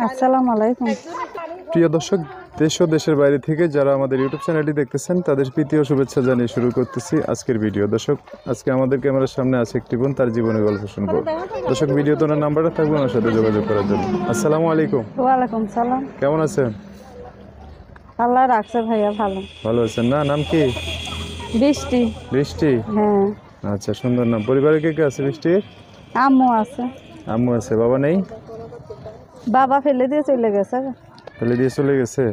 আসসালামু আলাইকুম। প্রিয় দর্শক, দেশ ও দেশের বাইরে থেকে যারা আমাদের ইউটিউব চ্যানেলটি দেখতেছেন তাদের প্রীতি ও শুভেচ্ছা জানিয়ে শুরু করতেছি আজকের ভিডিও। দর্শক, আজকে আমাদের ক্যামেরার সামনে আছে একটি বোন, তার জীবনের গল্প শুনবো। দর্শক, ভিডিওতে ওনার নাম্বারটা থাকবে ওনার সাথে যোগাযোগ করার জন্য। আসসালামু আলাইকুম। ওয়ালাইকুম সালাম। কেমন আছেন? আল্লাহ রাখছে ভাইয়া ভালো। ভালো আছেন না? নাম কি? বৃষ্টি। বৃষ্টি? হ্যাঁ। আচ্ছা, সুন্দর নাম। পরিবারে কে কে আছে বৃষ্টির? আম্মু আছে। আম্মু আছে, বাবা নেই? বাবা ফেলে দিয়ে চলে গেছে। ফেলে দিয়ে চলে গেছে?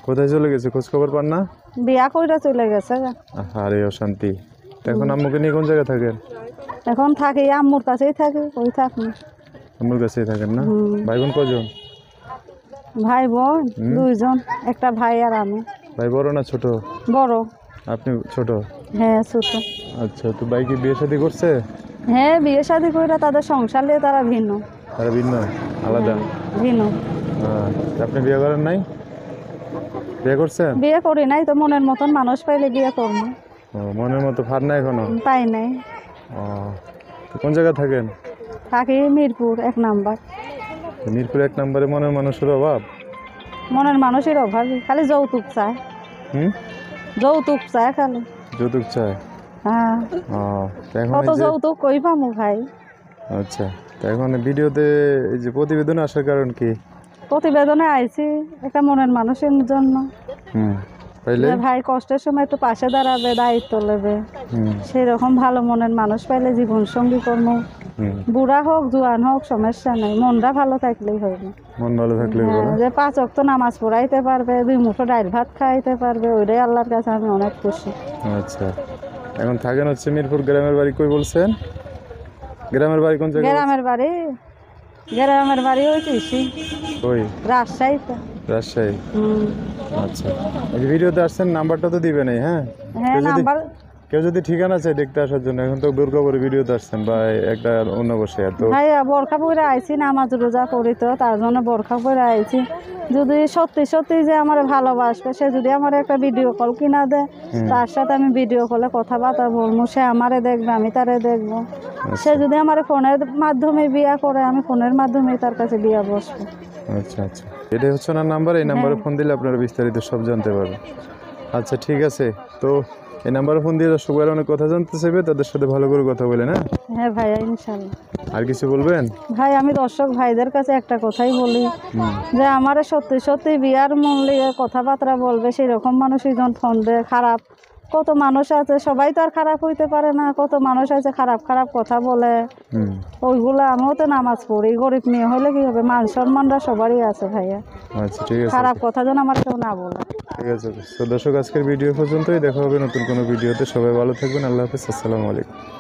কোথায় চলে গেছে, খোঁজ খবর পান না? বিয়া কইরা চলে গেছে। আরে অশান্তি। এখন আম্মুকে নিয়ে কোন জায়গায় থাকেন? এখন থাকি আম্মুর কাছেই থাকি, ওই থাকি। আম্মুর কাছেই থাকেন না? ভাই বোন কজন? ভাই বোন দুইজন, একটা ভাই আর আমি। ভাই বড় না ছোট? বড়। আপনি ছোট? হ্যাঁ ছোট। আচ্ছা, তো ভাই কি বিয়ে শাদী করছে? হ্যাঁ বিয়ে শাদী কইরা তাদের সংসার নিয়ে তারা ভিন্ন। তারা ভিন্ন, আলাদা? ভিন্ন। আপনি বিয়ে করেন নাই? বিয়ে করছেন? বিয়ে করি নাই, তো মনের মতন মানুষ পাইলে বিয়ে করবো। মনের মতো ফার নাই এখনো? পাই নাই। তো কোন জায়গায় থাকেন? থাকি মিরপুর 1 নাম্বার। মিরপুর 1 নম্বরে মনের মানুষের অভাব? মনের মানুষের অভাবই, খালি যৌতুক চায়। যৌতুক চায় খালি। যৌতুক চায়? হ্যাঁ। কত যৌতুক কই পামু ভাই? আচ্ছা, তো এখন ভিডিওতে এই যে প্রতিবেদনে আসার কারণ কি? প্রতিবেদনে আইছি একটা মনের মানুষের জন্য। যে ভাই কষ্টের সময় একটু পাশে দাঁড়াবে, দায়িত্ব নেবে, সেই রকম ভালো মনের মানুষ পাইলে জীবন সঙ্গী করবো। বুড়া হোক জোয়ান হোক সমস্যা নেই, মনটা ভালো থাকলেই হইবে। মন ভালো থাকলে যে 5 ওয়াক্ত নামাজ পড়াইতে পারবে, 2 মুঠো ডাল ভাত খাইতে পারবে, ওইটাই আল্লাহর কাছে আমি অনেক খুশি। আচ্ছা, এখন থাকেন হচ্ছে মিরপুর। গ্রামের বাড়ি কই বলছেন? গ্রামের বাড়ি কোন জায়গায়? গ্রামের বাড়ি ওই কৃষি। ওই রাজশাহীতে। রাজশাহী? আচ্ছা, এই ভিডিওতে আসছেন, নাম্বারটা তো দিবেন। হ্যাঁ, কেউ যদি ঠিকানা চাই দেখতে আসার জন্য, এখন তো দুর্গাপুরে ভিডিওতে আসছেন বা একটা অন্য বসে তো ভাইয়া বোরখা পরে আইছি, নামাজ রোজা করি, তো তার জন্য বোরখা পরে আইছি। যদি সত্যি সত্যি যে আমার ভালোবাসবে, সে যদি আমার একটা ভিডিও কল কিনা দেয়, তার সাথে আমি ভিডিও কলে কথাবার্তা বলবো, সে আমারে দেখবে, আমি তারে দেখবো। সে যদি আমার ফোনের মাধ্যমে বিয়া করে, আমি ফোনের মাধ্যমে তার কাছে বিয়া বসবো। আচ্ছা আচ্ছা, এটাই হচ্ছে ওনার নাম্বার। এই নাম্বারে ফোন দিলে আপনারা বিস্তারিত সব জানতে পারবেন। আচ্ছা ঠিক আছে, তো এই নাম্বারে ফোন দিয়ে দর্শক অনেক কথা জানতে চাইবে, তাদের সাথে ভালো করে কথা বলে না? হ্যাঁ ভাইয়া, ইনশাল্লাহ। আর কিছু বলবেন? ভাই আমি দর্শক ভাইদের কাছে একটা কথাই বলি, যে আমার সত্যি সত্যি বিয়ার মন লিয়ে কথাবার্তা বলবে, সেই রকম মানুষই যখন ফোন দেয়। খারাপ কত মানুষ আছে, সবাই তো আর খারাপ হইতে পারে না, কত মানুষ আছে খারাপ খারাপ কথা বলে। ওইগুলো আমিও তো নামাজ পড়ি, গরিব মেয়ে হলে কি হবে, মান সম্মানটা সবারই আছে ভাইয়া। আচ্ছা ঠিক আছে, খারাপ কথা যেন আমার কেউ না বলে। ঠিক আছে। তো দর্শক, আজকের ভিডিও পর্যন্তই, দেখা হবে নতুন কোনো ভিডিওতে। সবাই ভালো থাকবেন, আল্লাহ হাফেজ, আসসালামু আলাইকুম।